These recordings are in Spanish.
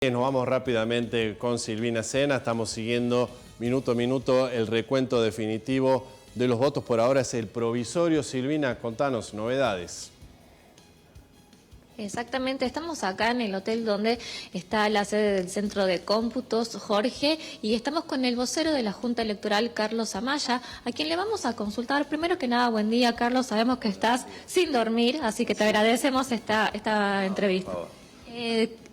Bien, nos vamos rápidamente con Silvina Sena. Estamos siguiendo minuto a minuto el recuento definitivo de los votos. Por ahora es el provisorio. Silvina, contanos novedades. Exactamente, estamos acá en el hotel donde está la sede del Centro de Cómputos, Jorge, y estamos con el vocero de la Junta Electoral, Carlos Amaya, a quien le vamos a consultar. Primero que nada, buen día, Carlos, sabemos que estás sin dormir, así que te agradecemos esta entrevista.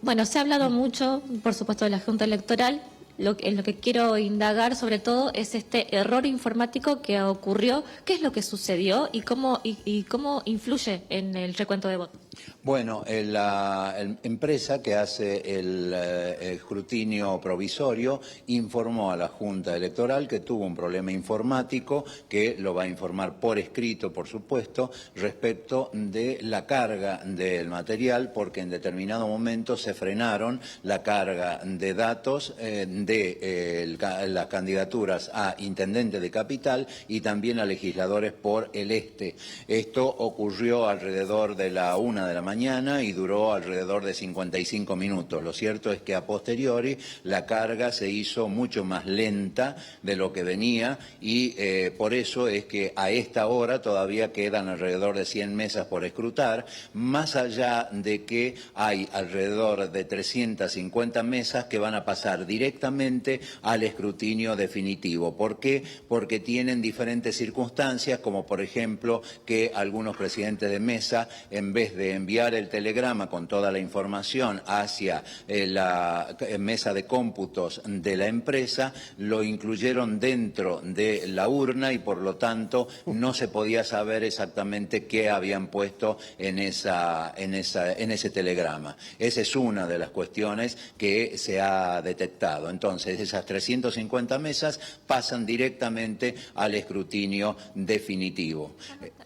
Bueno, se ha hablado mucho, por supuesto, de la Junta Electoral. En lo que quiero indagar sobre todo es este error informático que ocurrió, qué es lo que sucedió y cómo influye en el recuento de votos. Bueno, la empresa que hace el escrutinio provisorio informó a la Junta Electoral que tuvo un problema informático, que lo va a informar por escrito, por supuesto, respecto de la carga del material, porque en determinado momento se frenaron la carga de datos de las candidaturas a intendente de capital y también a legisladores por el este. Esto ocurrió alrededor de la 1 de la mañana y duró alrededor de 55 minutos. Lo cierto es que a posteriori la carga se hizo mucho más lenta de lo que venía y por eso es que a esta hora todavía quedan alrededor de 100 mesas por escrutar, más allá de que hay alrededor de 350 mesas que van a pasar directamente al escrutinio definitivo. ¿Por qué? Porque tienen diferentes circunstancias, como por ejemplo que algunos presidentes de mesa, en vez de enviar el telegrama con toda la información hacia la mesa de cómputos de la empresa, lo incluyeron dentro de la urna y por lo tanto no se podía saber exactamente qué habían puesto en ese telegrama. Esa es una de las cuestiones que se ha detectado. Entonces, esas 350 mesas pasan directamente al escrutinio definitivo.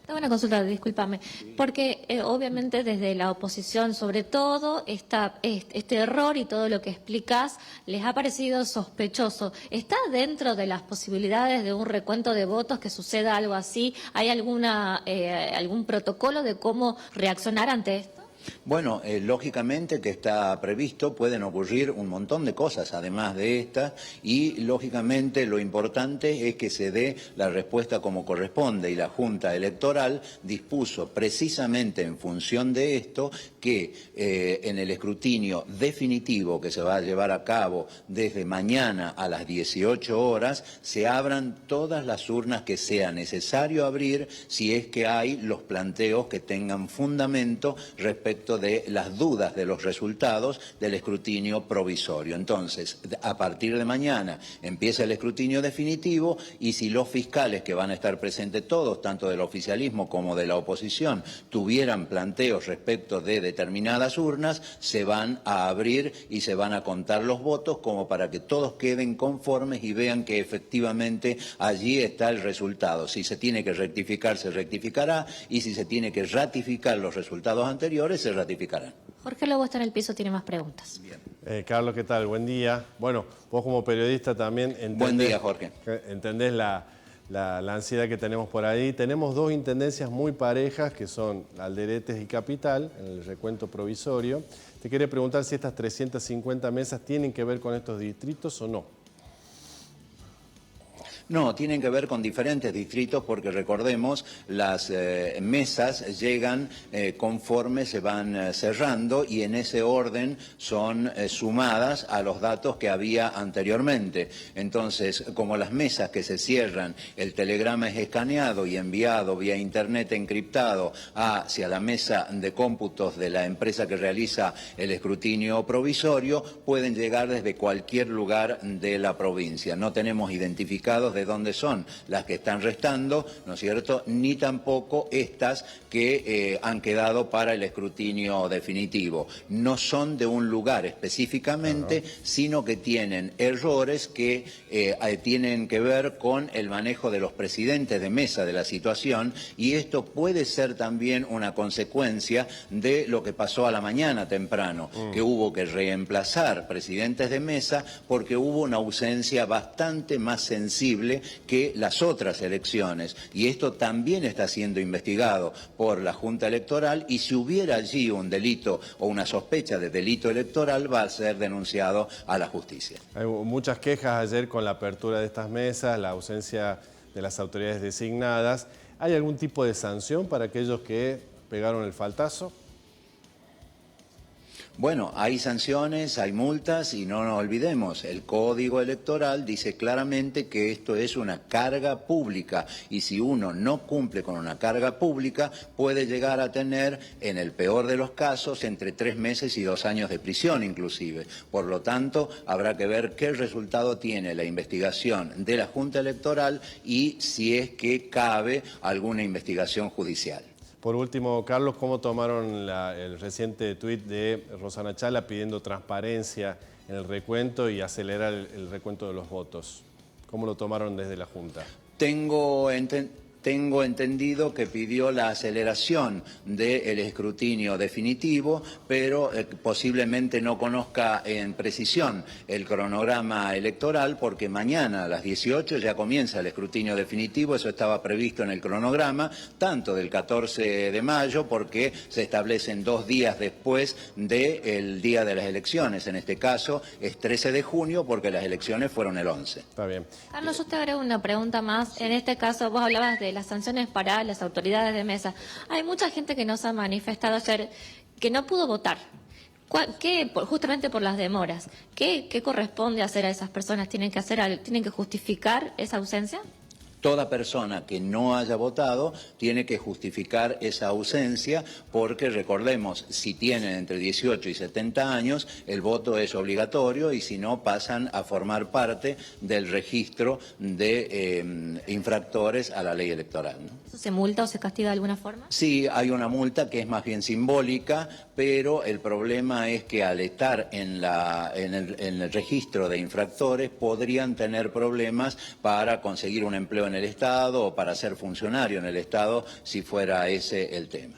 Tengo una consulta, discúlpame, porque obviamente desde la oposición, sobre todo, este error y todo lo que explicás les ha parecido sospechoso. ¿Está dentro de las posibilidades de un recuento de votos que suceda algo así? ¿Hay algún protocolo de cómo reaccionar ante esto? Bueno, lógicamente que está previsto, pueden ocurrir un montón de cosas además de estas y lógicamente lo importante es que se dé la respuesta como corresponde y la Junta Electoral dispuso precisamente en función de esto que en el escrutinio definitivo que se va a llevar a cabo desde mañana a las 18 horas se abran todas las urnas que sea necesario abrir si es que hay los planteos que tengan fundamento respecto de las dudas de los resultados del escrutinio provisorio. Entonces, a partir de mañana empieza el escrutinio definitivo y si los fiscales que van a estar presentes todos, tanto del oficialismo como de la oposición, tuvieran planteos respecto de determinadas urnas, se van a abrir y se van a contar los votos como para que todos queden conformes y vean que efectivamente allí está el resultado. Si se tiene que rectificar, se rectificará y si se tiene que ratificar los resultados anteriores, se ratificarán. Jorge Lobo está en el piso, tiene más preguntas. Bien. Carlos, ¿qué tal? Buen día. Bueno, vos como periodista también entendés, buen día, Jorge. Entendés la ansiedad que tenemos por ahí. Tenemos dos intendencias muy parejas que son Alderetes y Capital en el recuento provisorio. Te quería preguntar si estas 350 mesas tienen que ver con estos distritos o no. No, tienen que ver con diferentes distritos porque recordemos, las mesas llegan conforme se van cerrando y en ese orden son sumadas a los datos que había anteriormente. Entonces, como las mesas que se cierran, el telegrama es escaneado y enviado vía internet encriptado hacia la mesa de cómputos de la empresa que realiza el escrutinio provisorio, pueden llegar desde cualquier lugar de la provincia. No tenemos identificados de dónde son las que están restando, ¿no es cierto?, ni tampoco estas que han quedado para el escrutinio definitivo. No son de un lugar específicamente, sino que tienen errores que tienen que ver con el manejo de los presidentes de mesa de la situación y esto puede ser también una consecuencia de lo que pasó a la mañana temprano, que hubo que reemplazar presidentes de mesa porque hubo una ausencia bastante más sensible posible que las otras elecciones. Y esto también está siendo investigado por la Junta Electoral, y si hubiera allí un delito o una sospecha de delito electoral, va a ser denunciado a la justicia. Hay muchas quejas ayer con la apertura de estas mesas, la ausencia de las autoridades designadas. ¿Hay algún tipo de sanción para aquellos que pegaron el faltazo? Bueno, hay sanciones, hay multas, y no nos olvidemos, el Código Electoral dice claramente que esto es una carga pública, y si uno no cumple con una carga pública puede llegar a tener, en el peor de los casos, entre 3 meses y 2 años de prisión inclusive. Por lo tanto, habrá que ver qué resultado tiene la investigación de la Junta Electoral y si es que cabe alguna investigación judicial. Por último, Carlos, ¿cómo tomaron el reciente tuit de Rosana Chala pidiendo transparencia en el recuento y acelerar el recuento de los votos? ¿Cómo lo tomaron desde la Junta? Tengo entendido que pidió la aceleración del escrutinio definitivo, pero posiblemente no conozca en precisión el cronograma electoral, porque mañana a las 18 ya comienza el escrutinio definitivo. Eso estaba previsto en el cronograma, tanto del 14 de mayo, porque se establecen 2 días después del día de las elecciones. En este caso es 13 de junio, porque las elecciones fueron el 11. Está bien. Carlos, yo te agrego una pregunta más. En este caso, vos hablabas de las sanciones para las autoridades de mesa. Hay mucha gente que nos ha manifestado ayer que no pudo votar. Justamente por las demoras. ¿Qué corresponde hacer a esas personas? ¿Tienen que justificar esa ausencia? Toda persona que no haya votado tiene que justificar esa ausencia, porque recordemos, si tienen entre 18 y 70 años, el voto es obligatorio, y si no, pasan a formar parte del registro de infractores a la ley electoral, ¿no? ¿Eso se multa o se castiga de alguna forma? Sí, hay una multa que es más bien simbólica, pero el problema es que al estar en el registro de infractores podrían tener problemas para conseguir un empleo en el Estado o para ser funcionario en el Estado, si fuera ese el tema.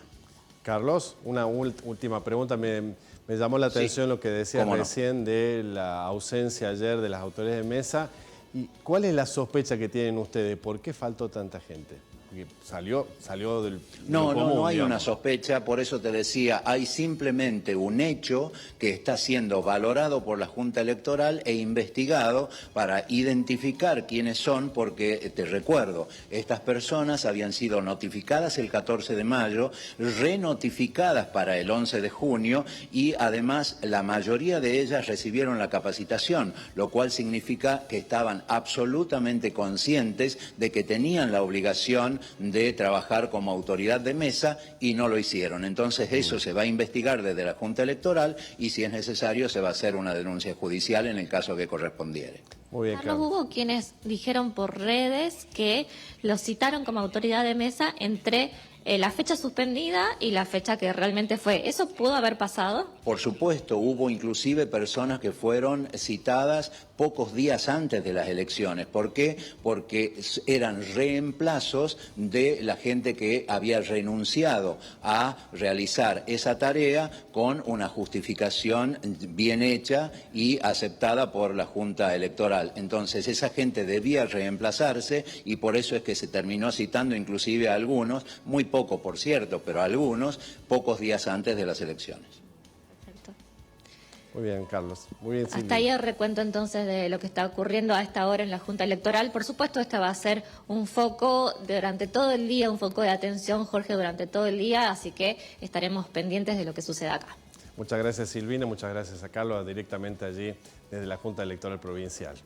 Carlos, una última pregunta. Me llamó la atención lo que decías recién de la ausencia ayer de las autoridades de mesa. ¿Y cuál es la sospecha que tienen ustedes? ¿Por qué faltó tanta gente? Porque salió del No, común, no hay digamos. una sospecha, por eso te decía, hay simplemente un hecho que está siendo valorado por la Junta Electoral e investigado para identificar quiénes son, porque, te recuerdo, estas personas habían sido notificadas el 14 de mayo, renotificadas para el 11 de junio, y además la mayoría de ellas recibieron la capacitación, lo cual significa que estaban absolutamente conscientes de que tenían la obligación de trabajar como autoridad de mesa y no lo hicieron. Entonces eso se va a investigar desde la Junta Electoral, y si es necesario se va a hacer una denuncia judicial en el caso que correspondiere. Muy bien, Carlos, Carlos. hubo quienes dijeron por redes que los citaron como autoridad de mesa entre la fecha suspendida y la fecha que realmente fue. ¿Eso pudo haber pasado? Por supuesto, hubo inclusive personas que fueron citadas pocos días antes de las elecciones. ¿Por qué? Porque eran reemplazos de la gente que había renunciado a realizar esa tarea con una justificación bien hecha y aceptada por la Junta Electoral. Entonces, esa gente debía reemplazarse, y por eso es que se terminó citando inclusive a algunos, muy poco por cierto, pero a algunos, pocos días antes de las elecciones. Perfecto. Muy bien, Carlos. Muy bien, Silvia. Hasta ahí el recuento entonces de lo que está ocurriendo a esta hora en la Junta Electoral. Por supuesto, este va a ser un foco durante todo el día, un foco de atención, Jorge, durante todo el día, así que estaremos pendientes de lo que suceda acá. Muchas gracias, Silvina. Muchas gracias a Carlos, directamente allí desde la Junta Electoral Provincial.